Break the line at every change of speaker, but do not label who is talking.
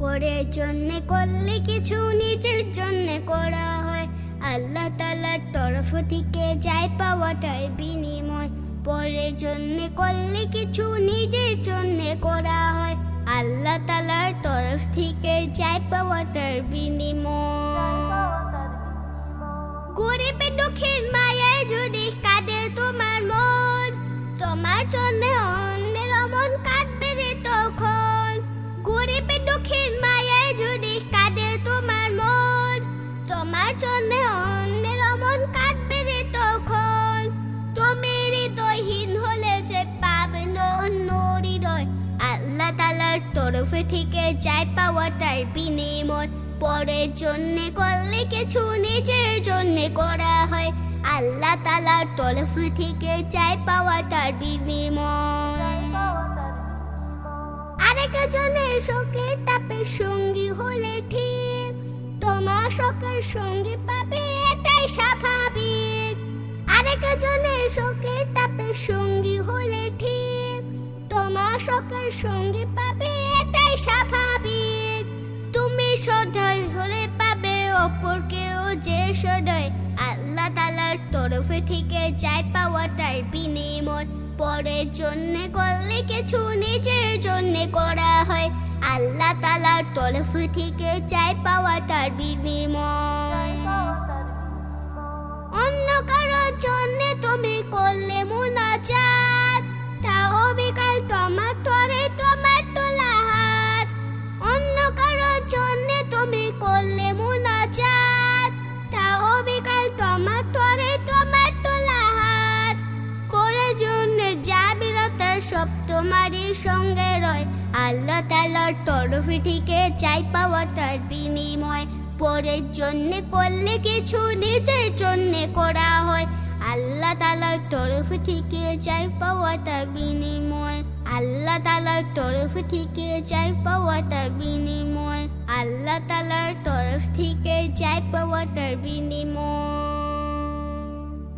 পরের জন্যে করলে কিছু নিজের জন্যে করা হয়, আল্লাহ তাআলার তরফ থেকে যাই পাওয়াটার বিনিময়। পরের জন্যে করলে কিছু নিজের জন্যে করা হয়, আল্লাহ তাআলার তরফ থেকে যাই পাওয়াটার বিনিময়। গরিবে দুঃখের মায়ায় যদি কাঁদে তোমার মন, তোমার জন্য অন্যের মন কাঁদবে রে তখন। গরিবে দুঃখের মায়ায় যদি কাঁদে তোমার মন, তোমার জন্য অন্যের মন কাঁদবে রে তখন। তুমি হৃদয়হীন হলে যে পাবে না অন্য হৃদয়, আল্লাহ তাআলার তরফ থেকে যাই পাওয়াটার বিনিময়। পরের জন্যে করলে কিছু নিজের জন্যে করা হয়, আল্লাহ তাআলার তরফ থেকে যাই পাওয়াটার বিনিময়। আরেকজনের শোকের তাপে সঙ্গী হলে ঠিক, তোমার শোকের সঙ্গী পাবে এটাই স্বাভাবিক। আরেকজনের শোকের তাপে সঙ্গী হলে ঠিক, তোমার শোকের সঙ্গী পাবে এটাই স্বাভাবিক। তুমি সদয় হলে পাবে অপরকেও যে সদয়, আল্লাহ তাআলার তরফ থেকে যাই পাওয়াটার বিনিময়। পরের জন্যে করলে কিছু নিজের জন্যে করা হয়, আল্লাহ তাআলার তরফ থেকে যাই পাওয়াটার বিনিময়। অন্য কারোর জন্যে তুমি করলে মুনাজাত, তাও বিকাল তোমার তরে তোমার তোলা হাত। অন্য কারোর জন্যে তুমি করলে মুনাজাত, তাও বিকাল তোমার তরে তোমার তোলা হাত। পরের জন্যে যা বিরতার সব তোমারই সঙ্গে রয়, আল্লাহ তাআলার তরফ থেকে যাই পাওয়াটার বিনিময়। পরের জন্যে করলে কিছু নিজের জন্যে করা হয়, আল্লাহ তাআলার তরফ থেকে যাই পাওয়াটার বিনিময়। আল্লাহ তাআলার তরফ থেকে যাই পাওয়াটার বিনিময়। আল্লাহ তাআলার তরফ থেকে যাই পাওয়াটার বিনিময়।